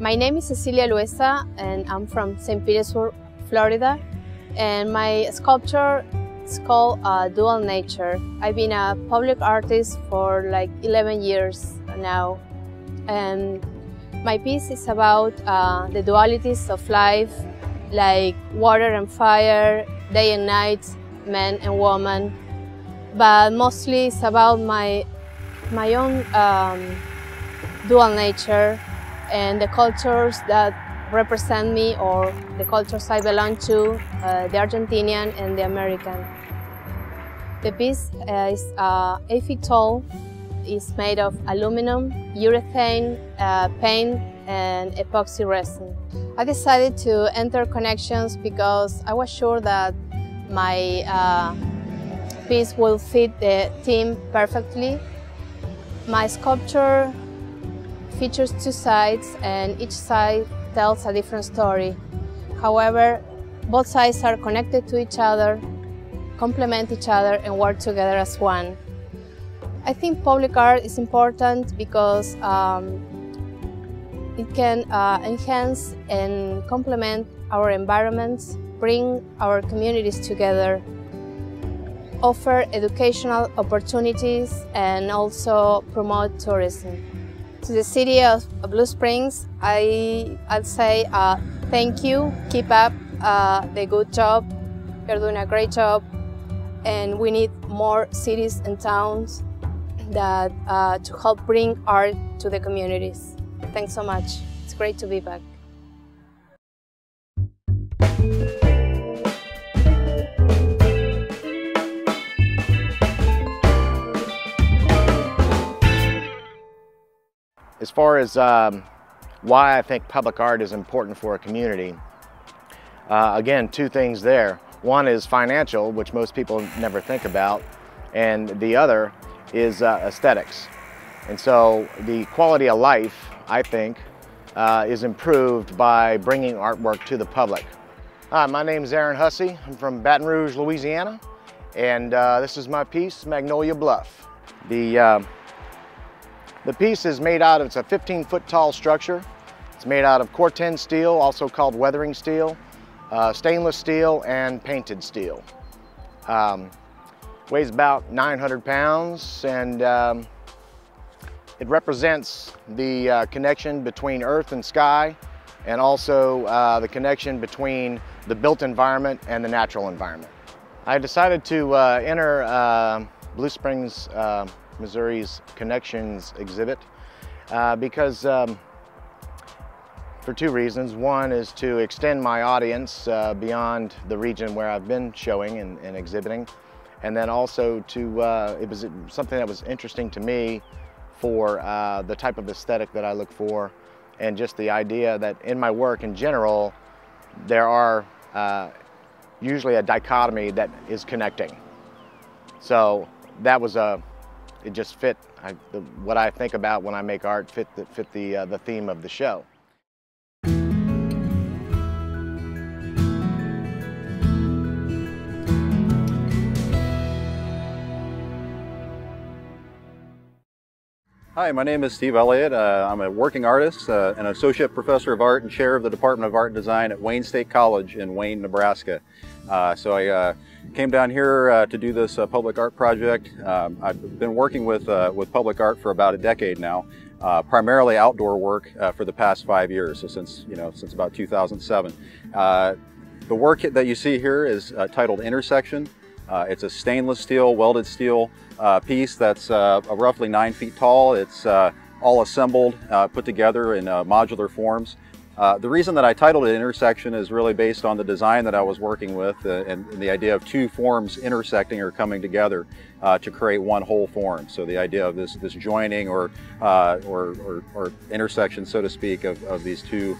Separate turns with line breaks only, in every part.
My name is Cecilia Luesa and I'm from St. Petersburg, Florida. And my sculpture is called Dual Nature. I've been a public artist for like 11 years now. And my piece is about the dualities of life, like water and fire, day and night, man and woman. But mostly it's about my own dual nature and the cultures that represent me, or the cultures I belong to, the Argentinian and the American. The piece is 8 feet tall. It's made of aluminum, urethane, paint, and epoxy resin. I decided to enter Connections because I was sure that my piece will fit the theme perfectly. My sculpture features two sides, and each side tells a different story. However, both sides are connected to each other, complement each other, and work together as one. I think public art is important because it can enhance and complement our environments, bring our communities together, offer educational opportunities, and also promote tourism. To the city of Blue Springs, I'd say thank you, keep up the good job, you're doing a great job, and we need more cities and towns that to help bring art to the communities. Thanks so much, it's great to be back.
As far as why I think public art is important for a community, again, two things there. One is financial, which most people never think about, and the other is aesthetics. And so the quality of life, I think, is improved by bringing artwork to the public. Hi, my name is Aaron Hussey. I'm from Baton Rouge, Louisiana, and this is my piece, Magnolia Bluff. The piece is made out of, it's a 15-foot tall structure. It's made out of Corten steel, also called weathering steel, stainless steel, and painted steel. Weighs about 900 pounds, and it represents the connection between earth and sky, and also the connection between the built environment and the natural environment. I decided to enter Blue Springs, Missouri's Connections exhibit because for two reasons. One is to extend my audience beyond the region where I've been showing and exhibiting, and then also to, it was something that was interesting to me for the type of aesthetic that I look for, and just the idea that in my work in general, there are usually a dichotomy that is connecting. So that was it just fit, what I think about when I make art fit the theme of the show.
Hi, my name is Steve Elliott. I'm a working artist, an associate professor of art and chair of the Department of Art and Design at Wayne State College in Wayne, Nebraska. So I came down here to do this public art project. I've been working with public art for about a decade now, primarily outdoor work for the past 5 years, so since about 2007. The work that you see here is titled Intersection. It's a stainless steel, welded steel piece that's roughly 9 feet tall. It's all assembled, put together in modular forms. The reason that I titled it Intersection is really based on the design that I was working with and the idea of two forms intersecting or coming together to create one whole form. So the idea of this joining or intersection, so to speak, of these two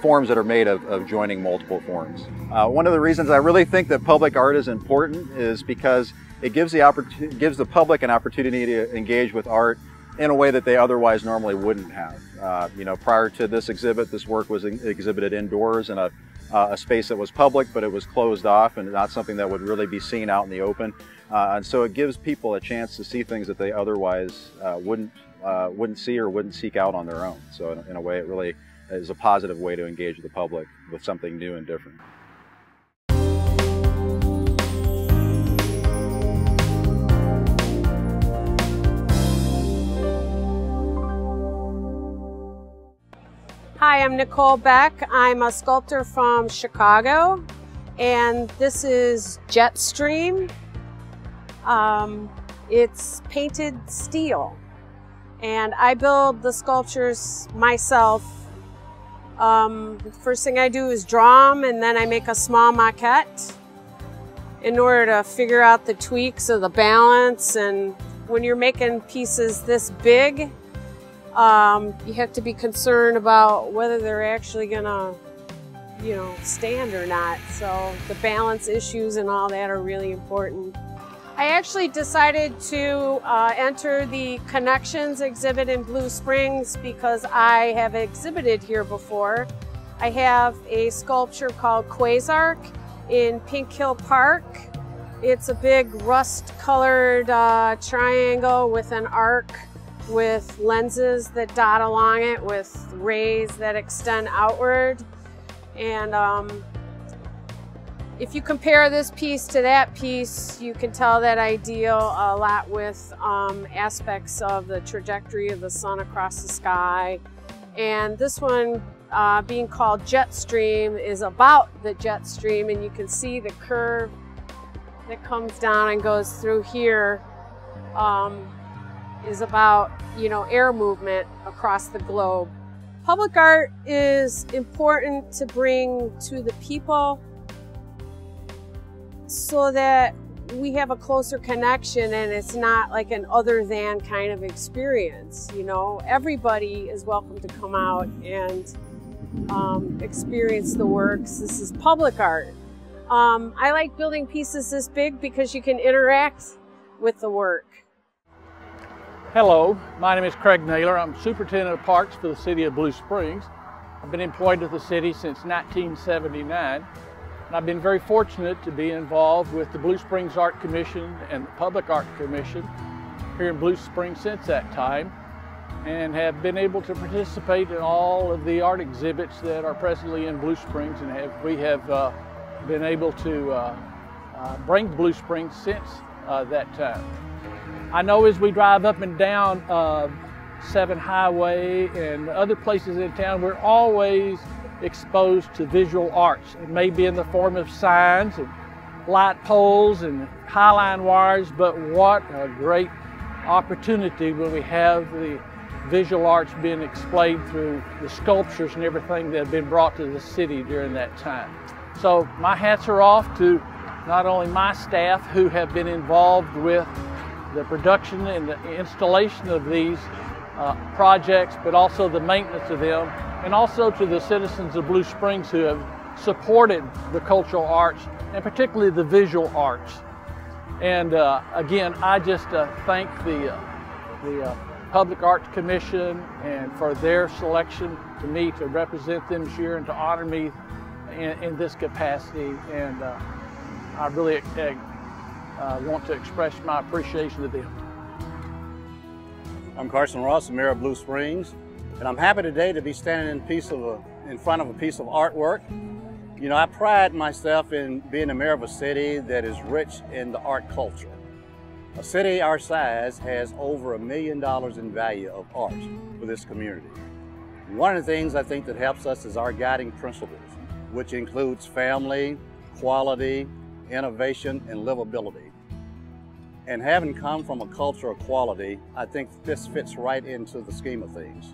forms that are made of joining multiple forms. One of the reasons I really think that public art is important is because it gives the public an opportunity to engage with art in a way that they otherwise normally wouldn't have. Prior to this exhibit, this work was exhibited indoors in a space that was public, but it was closed off and not something that would really be seen out in the open. And so it gives people a chance to see things that they otherwise wouldn't wouldn't see or wouldn't seek out on their own. So in a way, it really is a positive way to engage with the public with something new and different.
Hi, I'm Nicole Beck. I'm a sculptor from Chicago, and this is Jetstream. It's painted steel, and I build the sculptures myself. The first thing I do is draw them, and then I make a small maquette in order to figure out the tweaks of the balance. And when you're making pieces this big, you have to be concerned about whether they're actually gonna, stand or not. So the balance issues and all that are really important. I actually decided to enter the Connections exhibit in Blue Springs because I have exhibited here before. I have a sculpture called Quasark in Pink Hill Park. It's a big rust-colored triangle with an arc with lenses that dot along it with rays that extend outward. And if you compare this piece to that piece, you can tell that I deal a lot with aspects of the trajectory of the sun across the sky. And this one, being called Jetstream, is about the jet stream, and you can see the curve that comes down and goes through here is about, air movement across the globe. Public art is important to bring to the people so that we have a closer connection and it's not like an other than kind of experience. Everybody is welcome to come out and experience the works. This is public art. I like building pieces this big because you can interact with the work.
Hello, my name is Craig Naylor. I'm Superintendent of Parks for the City of Blue Springs. I've been employed with the city since 1979. And I've been very fortunate to be involved with the Blue Springs Art Commission and the Public Art Commission here in Blue Springs since that time, and have been able to participate in all of the art exhibits that are presently in Blue Springs, and we have been able to bring to Blue Springs since that time. I know as we drive up and down 7 Highway and other places in town, we're always exposed to visual arts. It may be in the form of signs and light poles and highline wires, but what a great opportunity when we have the visual arts being displayed through the sculptures and everything that have been brought to the city during that time. So my hats are off to not only my staff who have been involved with the production and the installation of these projects, but also the maintenance of them, and also to the citizens of Blue Springs who have supported the cultural arts, and particularly the visual arts. And again, I just thank the Public Arts Commission and for their selection to me to represent them this year and to honor me in this capacity. And I really want to express my appreciation to them.
I'm Carson Ross, the Mayor of Blue Springs, and I'm happy today to be standing in front of a piece of artwork. I pride myself in being the mayor of a city that is rich in the art culture. A city our size has over $1 million in value of art for this community. One of the things I think that helps us is our guiding principles, which includes family, quality, innovation, and livability. And having come from a culture of quality, I think this fits right into the scheme of things.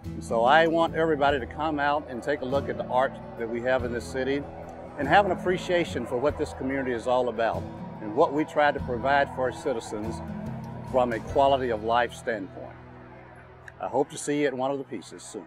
And so I want everybody to come out and take a look at the art that we have in this city and have an appreciation for what this community is all about and what we try to provide for our citizens from a quality of life standpoint. I hope to see you at one of the pieces soon.